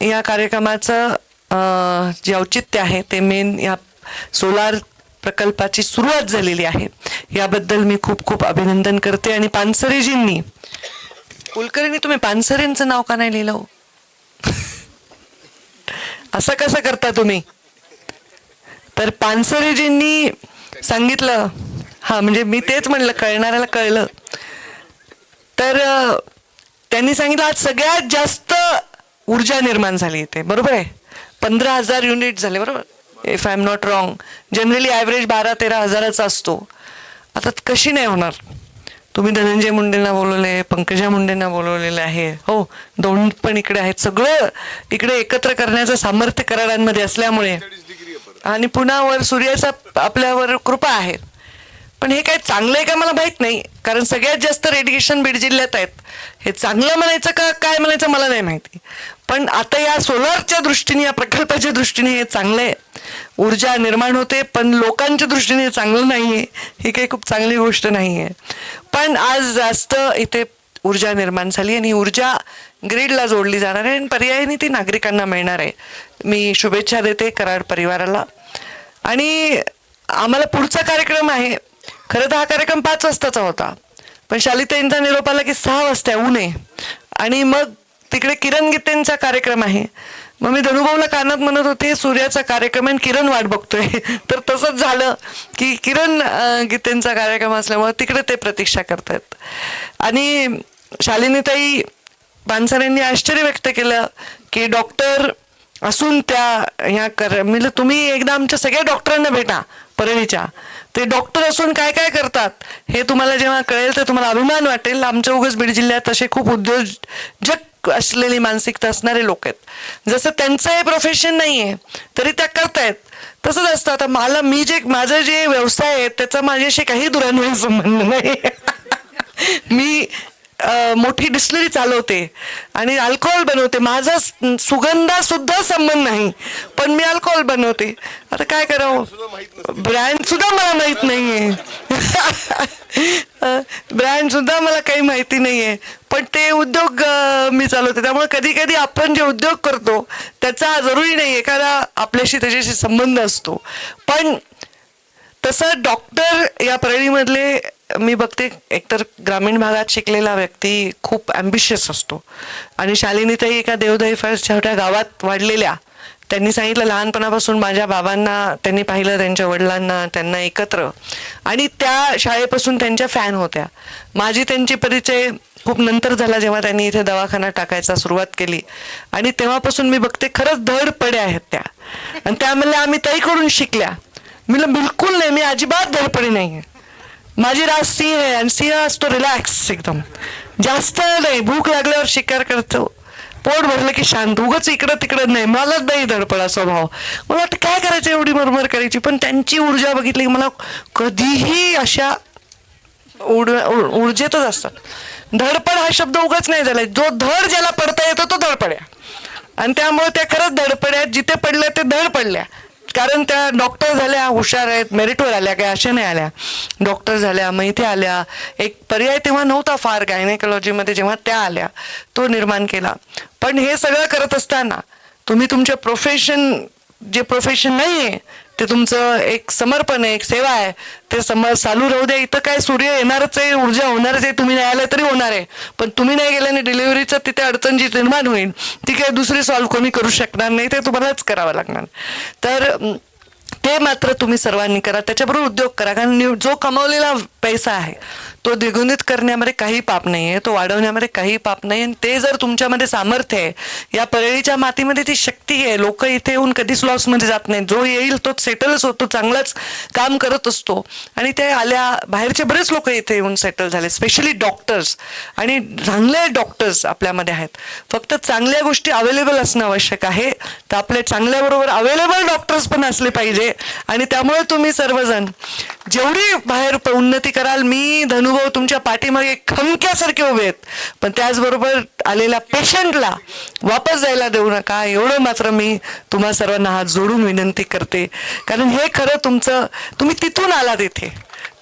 या कार्यक्रमाचं जे औचित्य आहे ते मेन या सोलार प्रकल्पाची सुरुवात झालेली आहे याबद्दल मी खूप खूप अभिनंदन करते. आणि पानसरेजींनी, कुलकर्णी तुम्ही पानसरेंचं नाव का नाही लिहिलं हो? असं कसं करता तुम्ही? तर पानसरेजींनी सांगितलं, हा म्हणजे मी तेच म्हणलं, कळणाऱ्याला कळलं. तर त्यांनी सांगितलं आज सगळ्यात जास्त ऊर्जा निर्माण झाली इथे, बरोबर आहे. 15,000 युनिट झाले, बरोबर, if I am not wrong. Generally average 12-13 हजाराचा असतो. आता कशी नाही होणार? तुम्ही धनंजय मुंडेंना बोलवले, पंकजा मुंडेंना बोलवलेलं आहे, हो, दोन पण इकडे आहेत. सगळं इकडे एकत्र करण्याचं सामर्थ्य कराडांमध्ये असल्यामुळे आणि पुन्हा वर सूर्याचा आपल्यावर कृपा आहे. पण हे काय चांगलं आहे का मला माहीत नाही, कारण सगळ्यात जास्त रेडिएशन बीड जिल्ह्यात आहेत. हे चांगलं म्हणायचं का काय म्हणायचं मला नाही माहिती. पण आता या सोलारच्या दृष्टीने, या प्रकल्पाच्या दृष्टीने हे चांगलं आहे, ऊर्जा निर्माण होते. पण लोकांच्या दृष्टीने हे चांगलं नाही आहे, ही काही खूप चांगली गोष्ट नाही आहे. पण आज जास्त इथे ऊर्जा निर्माण झाली आणि ऊर्जा ग्रीडला जोडली जाणार आहे आणि पर्यायाने ती नागरिकांना मिळणार आहे. मी शुभेच्छा देते कराड परिवाराला. आणि आम्हाला पुढचा कार्यक्रम आहे, खरं तर हा कार्यक्रम 5 वाजताचा होता, पण शालिताईंचा निरोप आला की 6 वाजता ऊन आहे आणि मग तिकडे किरण गीतेंचा कार्यक्रम आहे. मग मी धनुभाऊला कानात म्हणत होते सूर्याचा कार्यक्रम आणि किरण वाट बघतोय. तर तसंच झालं की किरण गीतेंचा कार्यक्रम असल्यामुळे तिकडे ते प्रतीक्षा करतात. आणि शालिनीताई पानसरेंनी आश्चर्य व्यक्त केलं की डॉक्टर असून त्या ह्या म्हणजे तुम्ही एकदा आमच्या सगळ्या डॉक्टरांना भेटा परळीच्या, ते डॉक्टर असून काय काय करतात हे तुम्हाला जेव्हा कळेल तर तुम्हाला अभिमान वाटेल. आमच्या उगाच बीड जिल्ह्यात असे खूप उद्योजक असलेली मानसिकता असणारे लोक आहेत. जसं त्यांचं हे प्रोफेशन नाही आहे तरी त्या करतायत, तसंच असतं. आता माझं जे व्यवसाय आहे त्याचा माझ्याशी काही दुरान्वयी संबंध नाही. मी मोठी डिस्टिलरी चालवते आणि अल्कोहोल बनवते, माझा सुगंधा सुद्धा संबंध नाही, पण मी अल्कोहोल बनवते. आता काय करावं, ब्रँड सुद्धा मला माहित नाहीये. ब्रँड सुद्धा मला काही माहिती नाहीये, पण ते उद्योग मी चालवते. त्यामुळे कधी कधी आपण जे उद्योग करतो त्याचा जरुरी नाहीये कारण आपल्याशी त्याच्याशी संबंध असतो. पण तसं डॉक्टर या परळीमधले मी बघते, एकतर ग्रामीण भागात शिकलेला व्यक्ती खूप ॲम्बिशियस असतो. आणि शालिनीताई एका देवदाई फार छोट्या गावात वाढलेल्या, त्यांनी सांगितलं लहानपणापासून माझ्या बाबांना त्यांनी पाहिलं, त्यांच्या वडिलांना, त्यांना एकत्र, आणि त्या शाळेपासून त्यांच्या फॅन होत्या. माझी त्यांची परिचय खूप नंतर झाला जेव्हा त्यांनी इथे दवाखाना टाकायचा सुरुवात केली. आणि तेव्हापासून मी बघते खरंच धडपड्या आहेत त्या. आणि त्या म्हणल्या आम्ही ताईकडून शिकल्या. मी बिलकुल नाही, मी अजिबात धडपडी नाही आहे. माझी रास सिंह आहे आणि सिंह असतो रिलॅक्स एकदम, जास्त नाही. भूक लागल्यावर शिकार करतो, पोट भरलं की शांत, उगाच इकडं तिकडं नाही. मला नाही धडपडा स्वभाव. मला वाटतं काय करायचं एवढी मरमर करायची. पण त्यांची ऊर्जा बघितली की मला कधीही अशा ऊर्जेतच असतात. धडपड हा शब्द उगाच नाही झालाय, जो धड ज्याला पडता येतो तो धडपड्या. आणि त्यामुळे त्या खरंच धडपड्या, जिथे पडल्या ते धड पडल्या. कारण त्या डॉक्टर झाल्या, हुशार आहेत, मेरिटवर आल्या, काय अशा नाही आल्या, डॉक्टर झाल्या, मग इथे आल्या. एक पर्याय तेव्हा नव्हता फार गायनेकॉलॉजीमध्ये, जेव्हा त्या आल्या तो निर्माण केला. पण हे सगळं करत असताना तुम्ही तुमच्या जे प्रोफेशन नाही आहे ते तुमचं एक समर्पण आहे, एक सेवा आहे, ते चालू राहू द्या. इथं काय सूर्य येणारच आहे, ऊर्जा होणारच आहे, तुम्ही नाही आलं तरी होणार आहे. पण तुम्ही नाही गेल्याने डिलिव्हरीचं तिथे अडचण जी निर्माण होईल ती काय दुसरी सॉल्व्ह कोणी करू शकणार नाही, ते तुम्हालाच करावं लागणार. तर ते मात्र तुम्ही सर्वांनी करा, त्याच्याबरोबर उद्योग करा. कारण जो कमावलेला पैसा आहे तो द्विगुणित करण्यामध्ये काही पाप नाही आहे, तो वाढवण्यामध्ये काही पाप नाही. आणि ते जर तुमच्यामध्ये सामर्थ्य आहे, या परळीच्या मातीमध्ये ती शक्ती आहे. लोक इथे येऊन कधीच लॉसमध्ये जात नाही, जो येईल तो सेटलच होतो, चांगलाच काम करत असतो. आणि ते आल्या, बाहेरचे बरेच लोक इथे येऊन सेटल झाले, स्पेशली डॉक्टर्स. आणि चांगले डॉक्टर्स आपल्यामध्ये आहेत. फक्त चांगल्या गोष्टी अवेलेबल असणं आवश्यक आहे. तर आपल्या चांगल्याबरोबर अवेलेबल डॉक्टर्स पण असले पाहिजे. आणि त्यामुळे तुम्ही सर्वजण जेवढी बाहेर उन्नती कराल, मी धनुभाऊ तुमच्या पाठीमागे खमक्यासारखे उभे आहेत. पण त्याचबरोबर आलेल्या पेशंटला वापस जायला देऊ नका, एवढं मात्र मी तुम्हा सर्वांना हात जोडून विनंती करते. कारण हे खरं तुम्ही तिथून आलात इथे,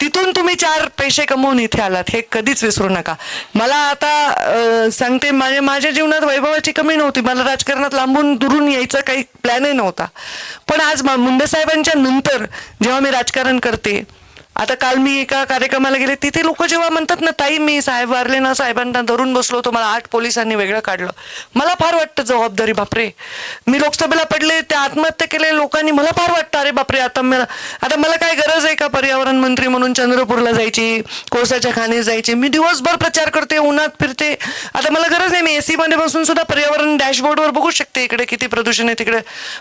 तिथून तुम्ही 4 पैसे कमवून इथे आलात, हे कधीच विसरू नका. मला आता सांगते, माझ्या जीवनात वैभवाची कमी नव्हती. मला राजकारणात लांबून दुरून यायचा काही प्लॅनही नव्हता. पण आज मुंडे साहेबांच्या नंतर जेव्हा मी राजकारण करते, आता काल मी एका कार्यक्रमाला गेले, तिथे लोक जेव्हा म्हणतात ना, ताई मी साहेब वारले ना, साहेबांना धरून बसलो होतो, मला 8 पोलिसांनी वेगळं काढलं, मला फार वाटतं जबाबदारी. बापरे, मी लोकसभेला पडले, त्या आत्महत्या केलेल्या लोकांनी, मला फार वाटतं अरे बापरे, आता मला काय गरज आहे का पर्यावरण मंत्री म्हणून चंद्रपूरला जायची, कोळसाच्या खाणीत जायची? मी दिवसभर प्रचार करते, उन्हात फिरते, आता मला गरज नाही. मी AC मध्ये बसून सुद्धा पर्यावरण डॅशबोर्डवर बघू शकते इकडे किती प्रदूषण आहे, तिकडे.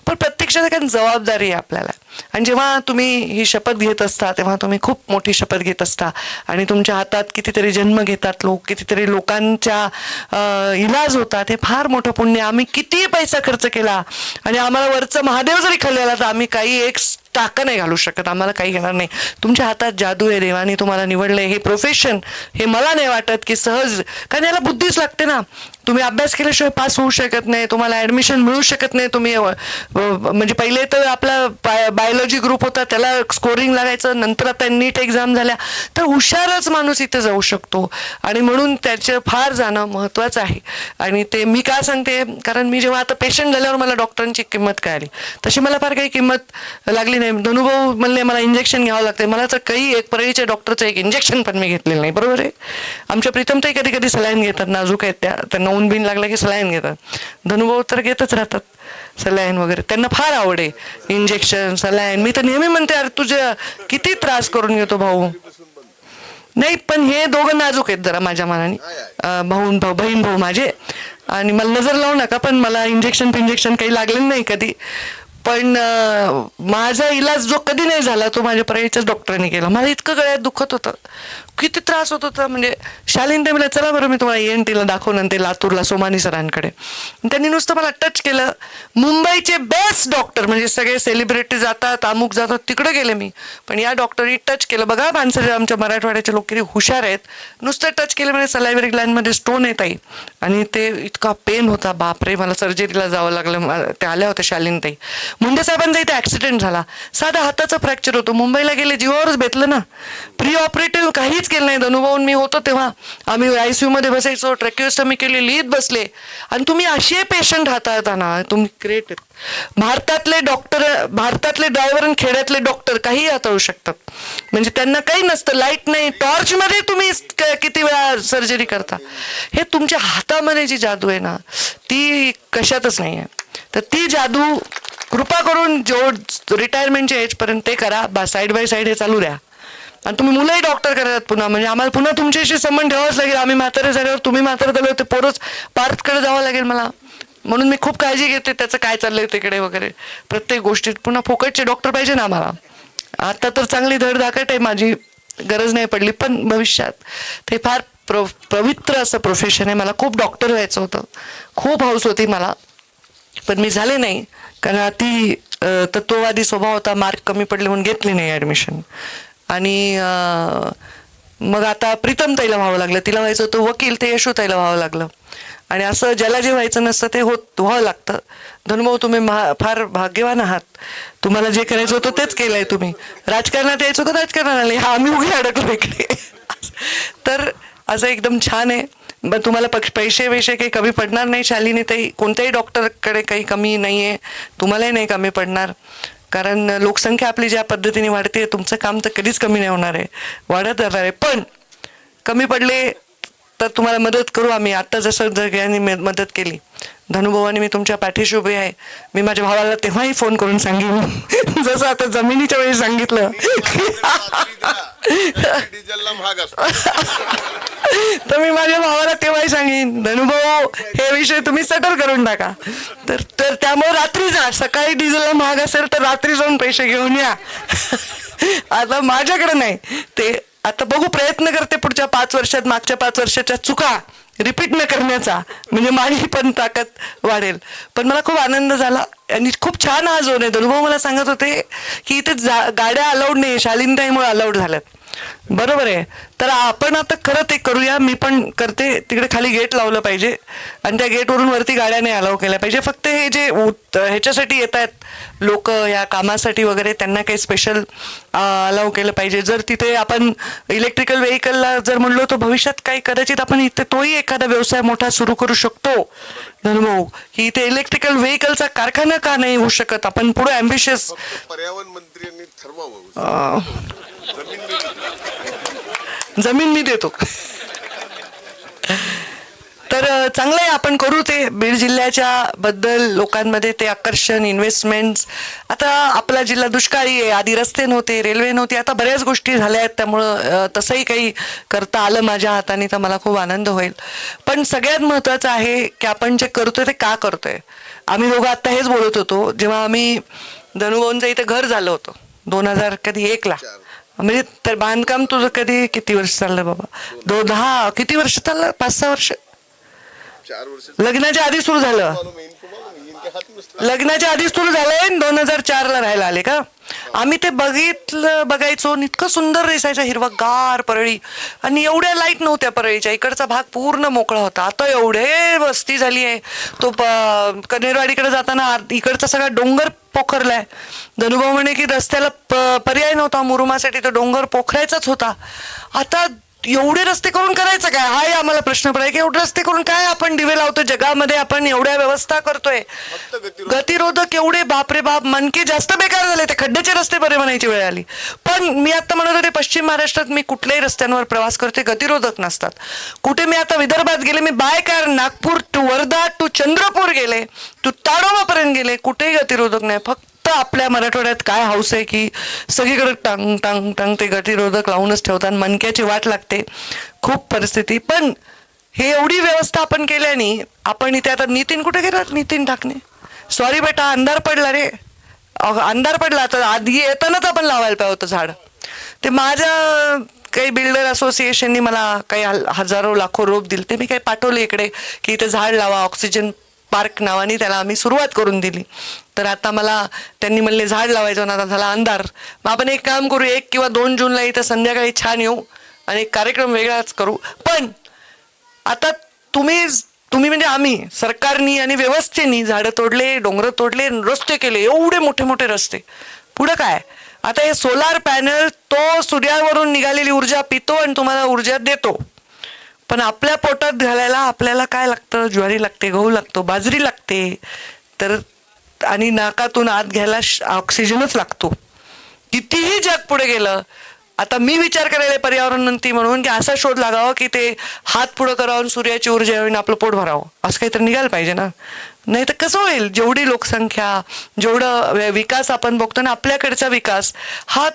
पण प्रत्यक्षात काय जबाबदारी आहे आपल्याला. आणि जेव्हा तुम्ही ही शपथ घेत असता, तेव्हा तुम्ही खूप मोठी शपथ घेत असता आणि तुमच्या हातात कितीतरी जन्म घेतात लोक, कितीतरी लोकांच्या इलाज होतात. हे फार मोठं पुण्य. आम्ही किती पैसा खर्च केला आणि आम्हाला वरचं महादेव जरी खाल्लेला, तर आम्ही काही एक टाका नाही घालू शकत, आम्हाला काही घेणार नाही. तुमच्या हातात जादू आहे, देवाने तुम्हाला निवडलंय. हे प्रोफेशन, हे मला नाही वाटत की सहज, कारण याला बुद्धीच लागते ना. तुम्ही अभ्यास केल्याशिवाय पास होऊ शकत नाही, तुम्हाला ऍडमिशन मिळू शकत नाही. तुम्ही म्हणजे पहिले तर आपला बायोलॉजी ग्रुप होता, त्याला स्कोरिंग लागायचं, नंतर आता नीट एक्झाम झाल्या, तर हुशारच माणूस इथे जाऊ शकतो. आणि म्हणून त्याचं फार जाणं महत्त्वाचं आहे. आणि ते मी का सांगते, कारण मी जेव्हा आता पेशंट झाल्यावर मला डॉक्टरांची किंमत कळाली. तशी मला फार काही किंमत लागली नाही. धनुभाऊ म्हणले मला इंजेक्शन घ्यावं लागते, मला तर काही एक परळीच्या डॉक्टरचं एक इंजेक्शन पण मी घेतलेलं नाही. बरोबर आहे. आमच्या प्रीतमताई कधी कधी सलाईन घेतात, नाजूक आहेत त्या, त्यांना ऊन बिन लागला की सलाईन घेतात. धनुभाऊ तर घेतच राहतात सलाईन वगैरे, त्यांना फार आवड आहे इंजेक्शन, सलाईन. मी तर नेहमी म्हणते, अरे तुझ्या किती त्रास करून घेतो भाऊ. नाही, पण हे दोघं नाजूक आहेत जरा माझ्या मनाने, बहीण भाऊ माझे. आणि मला नजर लावू नका, पण मला इंजेक्शन काही लागलेलं नाही कधी. पण माझा इलाज जो कधी नाही झाला, तो माझ्या पर्यायच्याच डॉक्टरांनी केला. मला इतकं गळ्यात दुखत होतं, किती त्रास होत होता. म्हणजे शालीन मला चला बरं मी तुम्हाला ENTला दाखवून ते लातूरला सोमानी सरांकडे. त्यांनी नुसतं मला टच केलं. मुंबईचे बेस्ट डॉक्टर, म्हणजे सगळे सेलिब्रिटी जातात, अमुक जातात, तिकडे गेले मी. पण या डॉक्टरनी टच केलं. बघा माणसं, आमच्या मराठवाड्याचे लोक किती हुशार आहेत. नुसतं टच केलं म्हणजे सलायव्हरी ग्लँडमध्ये स्टोन येत आहे आणि ते इतका पेन होता, बापरे, मला सर्जरीला जावं लागलं. ते आल्या होत्या शालीनताई. मुंडे साहेबांचा इथे ऍक्सिडेंट झाला, साधा हाताचा फ्रॅक्चर होतो, मुंबईला गेले, जीवावरच बेतलं ना. प्री ऑपरेटिव्ह काहीच केलं नाही. धनुभाऊन मी होतो तेव्हा आम्ही ICU मध्ये बसायचो, ट्रॅक्युस्टमी केली, लिहित बसले. आणि तुम्ही असे पेशंट हाताळताना तुम्ही ग्रेट आहेत. भारतातले डॉक्टर, भारतातले ड्रायव्हर आणि खेड्यातले डॉक्टर काही हाताळू शकतात. म्हणजे त्यांना काही नसतं, लाईट नाही, टॉर्च मध्ये तुम्ही किती वेळा सर्जरी करता. हे तुमच्या हातामध्ये जी जादू आहे ना, ती कशातच नाही आहे. तर ती जादू कृपा करून जो रिटायरमेंटच्या एजपर्यंत ते करा. साईड बाय साईड हे चालू द्या. आणि तुम्ही मुलंही डॉक्टर करतात पुन्हा, म्हणजे आम्हाला पुन्हा तुमच्याशी संबंध ठेवावाच लागेल. आम्ही म्हातारे झाल्यावर, तुम्ही म्हातारे झाल्यावर ते पोरच पार्थकडे जावं लागेल मला. म्हणून मी खूप काळजी घेते त्याचं काय चाललंय तिकडे वगैरे, प्रत्येक गोष्टीत. पुन्हा फुकटचे डॉक्टर पाहिजे ना आम्हाला. आता तर चांगली धडधाकट आहे, माझी गरज नाही पडली, पण भविष्यात ते फार पवित्र असं प्रोफेशन आहे. मला खूप डॉक्टर व्हायचं होतं, खूप हौस होती मला, पण मी झाले नाही. कारण अति तत्ववादी स्वभाव होता, मार्क कमी पडले म्हणून घेतली नाही ॲडमिशन. आणि मग आता प्रीतमताईला व्हावं लागलं, तिला व्हायचं होतं वकील, ते यशोताईला व्हावं लागलं. आणि असं ज्याला जे व्हायचं नसतं ते व्हावं लागतं. धनुभाऊ तुम्ही फार भाग्यवान आहात, तुम्हाला जे करायचं होतं तेच केलंय तुम्ही. राजकारणात यायचं होतं, राजकारणात आले, हा आम्ही उघे अडकलो इकडे. तर असं एकदम छान आहे. मग तुम्हाला पैसे काही कमी पडणार नाही. शालिनी ताई, कोणत्याही डॉक्टरकडे काही कमी नाही आहे, तुम्हालाही नाही कमी पडणार. कारण लोकसंख्या आपली ज्या पद्धतीने वाढते, तुमचं काम तर कधीच कमी नाही होणार आहे, वाढत राहणार आहे. पण कमी पडले तर तुम्हाला मदत करू आम्ही. आत्ता जसं सगळ्यांनी मदत केली, धनुभावाने मी तुमच्या पाठीशी उभी आहे. मी माझ्या भावाला तेव्हाही फोन करून सांगेन, जसं आता जमिनीच्या वेळी सांगितलं, तर मी माझ्या भावाला तेव्हाही सांगेन, धनुभाऊ हे विषय तुम्ही सेटल करून टाका. तर त्यामुळे रात्री जा, सकाळी डिझेलला महाग असेल तर रात्री जाऊन पैसे घेऊन या. आता माझ्याकडे नाही ते. आता बघू, प्रयत्न करते पुढच्या 5 वर्षात मागच्या 5 वर्षाच्या चुका रिपीट न करण्याचा, म्हणजे माझी पण ताकद वाढेल. पण मला खूप आनंद झाला आणि खूप छान हा झोन आहे. धनुभाऊ मला सांगत होते की इथे गाड्या अलाउड नाही, शालीनताईमुळे अलाउड झाल्यात. बरोबर आहे. तर आपण आता खरं ते करूया. मी पण करते. तिकडे खाली गेट लावलं पाहिजे आणि त्या गेटवरून वरती गाड्या नाही अलाव केल्या पाहिजे. फक्त हे जे ह्याच्यासाठी येत आहेत लोक या कामासाठी वगैरे, त्यांना काही स्पेशल अलाव केलं पाहिजे. जर तिथे आपण इलेक्ट्रिकल व्हेकलला जर म्हणलो तर भविष्यात काही कदाचित आपण इथे तोही एखादा व्यवसाय मोठा सुरू करू शकतो धनुभाऊ, की इथे इलेक्ट्रिकल व्हेकलचा कारखाना का नाही होऊ शकत. आपण पुढे अँबिशियस. पर्यावरण मंत्र्यांनी ठरवावं. जमीन मी देतो. तर चांगलं आहे, आपण करू ते. बीड जिल्ह्याच्या बद्दल लोकांमध्ये ते आकर्षण, इन्व्हेस्टमेंट्स. आता आपला जिल्हा दुष्काळी आहे. आधी रस्ते नव्हते, रेल्वे नव्हती, आता बऱ्याच गोष्टी झाल्या आहेत. त्यामुळं तसंही काही करता आलं माझ्या हाताने तर मला खूप आनंद होईल. पण सगळ्यात महत्त्वाचं आहे की आपण जे करतोय ते का करतोय. आम्ही दोघं आत्ता हेच बोलत होतो जेव्हा आम्ही धनुभाऊंचं इथं घर झालं होतं 2001ला. म्हणजे तर बांधकाम तुझं किती वर्ष चाललं बाबा? 10 किती वर्ष चाललं? 5-6 वर्ष. 4 वर्ष लग्नाच्या आधी सुरू झालं. लग्नाच्या आधी सुरू झालंय. 2004ला राहायला आले का? आम्ही ते बघायचो. इतकं सुंदर दिसायचं, हिरवागार परळी. आणि एवढ्या लाईट नव्हत्या परळीच्या. इकडचा भाग पूर्ण मोकळा होता. आता एवढे वस्ती झाली आहे. तो कनेरवाडीकडे जाताना इकडचा सगळा डोंगर पोखरलाय. धनुभाऊ म्हणे की रस्त्याला पर्याय नव्हता मुरुमासाठी, तो डोंगर पोखरायचाच होता. आता एवढे रस्ते करून करायचं काय, हाही आम्हाला प्रश्न पडाय की एवढे रस्ते करून काय आपण दिवे लावतो जगामध्ये. आपण एवढ्या व्यवस्था करतोय, गतिरोधक एवढे, बापरे बाप. मनके जास्त बेकार झाले. ते खड्ड्याचे रस्ते बरे म्हणायची वेळ आली. पण मी आता म्हणत होते पश्चिम महाराष्ट्रात मी कुठल्याही रस्त्यांवर प्रवास करते, गतिरोधक नसतात. कुठे मी आता विदर्भात गेले, मी by car Nagpur to Wardha to Chandrapur गेले, टू ताडोबापर्यंत गेले, कुठेही गतिरोधक नाही. फक्त आपल्या मराठवाड्यात काय हौस आहे की सगळीकडे टांग टांग टांग ते गतिरोधक लावूनच ठेवतात. मनक्याची वाट लागते खूप परिस्थिती. पण हे एवढी व्यवस्था आपण केल्याने आपण इथे आता नितीन कुठे गेला? नितीन ठाकणे, सॉरी बेटा, अंधार पडला रे. अंधार पडला तर आधी येतानाच आपण लावायला पाहिजे होतं झाड. ते माझ्या काही बिल्डर असोसिएशननी मला काही हजारो लाखो रोप दिले, ते मी काही पाठवले इकडे की इथे झाड लावा. ऑक्सिजन पार्क नावाने त्याला आम्ही सुरुवात करून दिली. तर आता मला त्यांनी म्हणले झाड लावायचं ना, आता झाला अंधार. मग आपण एक काम करू, 1 किंवा 2 जूनला इथं संध्याकाळी छान येऊ आणि एक कार्यक्रम वेगळाच करू. पण आता तुम्ही म्हणजे आम्ही सरकारनी आणि व्यवस्थेनी झाडं तोडले, डोंगर तोडले, रस्ते केले, एवढे मोठे मोठे रस्ते. पुढं काय? आता हे सोलार पॅनल तो सूर्यावरून निघालेली ऊर्जा पितो आणि तुम्हाला ऊर्जा देतो. पण आपल्या पोटात घालायला आपल्याला काय लागतं? ज्वारी लागते, गहू लागतो, बाजरी लागते. तर आणि नाकातून आत घ्यायला ऑक्सिजनच लागतो. कितीही जग पुढे गेलं, आता मी विचार करायला पर्यावरण मंत्री म्हणून की असा शोध लागावा की ते हात पुढं करावून सूर्याची ऊर्जा येऊन आपलं पोट भरावं, असं काहीतरी निघायला पाहिजे ना. नाही तर कसं होईल? जेवढी लोकसंख्या, जेवढं विकास आपण बघतो ना, आपल्याकडचा विकास हा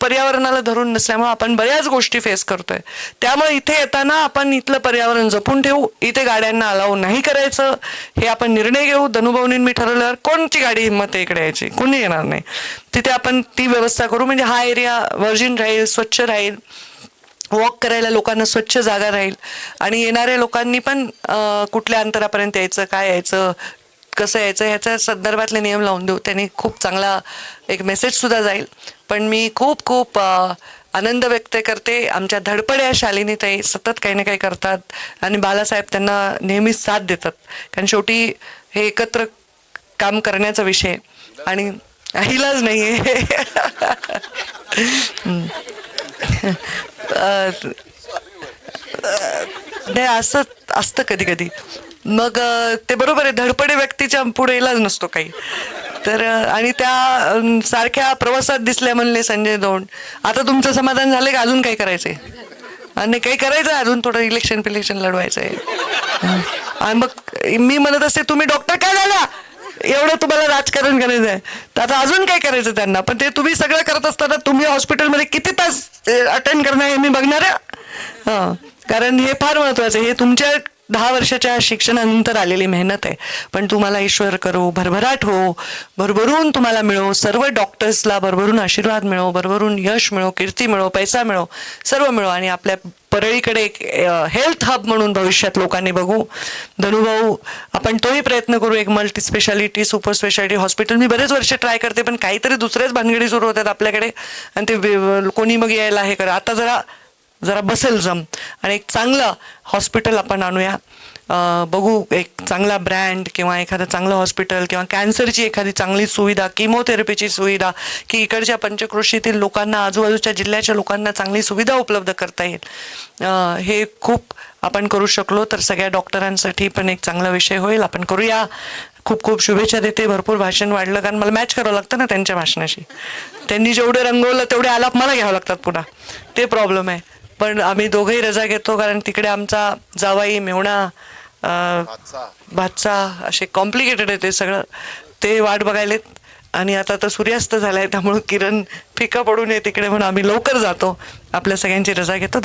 पर्यावरणाला धरून नसल्यामुळे आपण बऱ्याच गोष्टी फेस करतोय. त्यामुळे इथे येताना आपण इथलं पर्यावरण जपून ठेवू. इथे गाड्यांना अलाव नाही करायचं हे आपण निर्णय घेऊ. धनुभाऊनी मी ठरवल्यावर कोणची गाडी हिंमत आहे इकडे यायची, कोणी येणार नाही. तिथे आपण ती व्यवस्था करू. म्हणजे हा एरिया व्हर्जिन राहील, स्वच्छ राहील, वॉक करायला लोकांना स्वच्छ जागा राहील. आणि येणाऱ्या लोकांनी पण कुठल्या अंतरापर्यंत यायचं, काय यायचं, कसं यायचं ह्याच्या संदर्भातले नियम लावून देऊ. त्यांनी खूप चांगला एक मेसेज सुद्धा जाईल. पण मी खूप खूप आनंद व्यक्त करते. आमच्या धडपड्या शालिनी ताई सतत काही ना काही करतात आणि बालासाहेब त्यांना नेहमीच साथ देतात. कारण शेवटी हे एकत्र काम करण्याचा विषय आणि इलाज नाही आहे. नाही असं असतं कधी कधी. मग ते बरोबर आहे, धडपडे व्यक्तीच्या पुढे इलाज नसतो काही. तर आणि त्या सारख्या प्रवासात दिसल्या म्हणले संजय दौंड. आता तुमचं समाधान झालं का अजून काही करायचंय? आणि काही करायचं अजून, थोडं इलेक्शन लढवायचंय. आणि मग मी म्हणत असते तुम्ही डॉक्टर काय झाला, एवढं तुम्हाला राजकारण करायचं आहे तर आता अजून काय करायचं त्यांना. पण ते तुम्ही सगळं करत असताना तुम्ही हॉस्पिटलमध्ये किती तास अटेंड करणार हे मी बघणार आहे. हां, कारण हे फार महत्वाचं आहे. हे तुमच्या 10 वर्षाच्या शिक्षणानंतर आलेली मेहनत आहे. पण तुम्हाला ईश्वर करो, भरभराट हो, भरभरून तुम्हाला मिळो, सर्व डॉक्टर्सला भरभरून आशीर्वाद मिळो, भरभरून यश मिळो, कीर्ती मिळो, पैसा मिळो, सर्व मिळो आणि आपल्या परळीकडे एक हेल्थ हब म्हणून भविष्यात लोकांनी बघू. धनुभाऊ, आपण तोही प्रयत्न करू, एक multi speciality super speciality hospital. मी बरेच वर्ष ट्राय करते, पण काहीतरी दुसऱ्याच भानगडी सुरू होतात आपल्याकडे आणि ते कोणी मग यायला हे करा. आता जरा बसेल जम आणि एक चांगलं हॉस्पिटल आपण आणूया. बघू एक चांगला ब्रँड किंवा एखादं चांगलं हॉस्पिटल किंवा कॅन्सरची एखादी चांगली सुविधा, किमोथेरपीची सुविधा, की इकडच्या पंचक्रोशीतील लोकांना, आजूबाजूच्या जिल्ह्याच्या लोकांना चांगली सुविधा उपलब्ध करता येईल. हे खूप आपण करू शकलो तर सगळ्या डॉक्टरांसाठी पण एक चांगला विषय होईल. आपण करूया. खूप खूप शुभेच्छा देते. भरपूर भाषण वाढलं, कारण मला मॅच करावं लागतं ना त्यांच्या भाषणाशी. त्यांनी जेवढे रंगवलं तेवढे आलाप मला घ्यावं लागतात पुन्हा, ते प्रॉब्लेम आहे. पण आम्ही दोघंही रजा घेतो, कारण तिकडे आमचा जावाई, मेहुणा, भातचा असे कॉम्प्लिकेटेड आहे ते सगळं. ते वाट बघायलेत. आणि आता तर सूर्यास्त झालाय, त्यामुळं किरण फिका पडू नये तिकडे म्हणून आम्ही लवकर जातो. आपल्या सगळ्यांची रजा घेतो.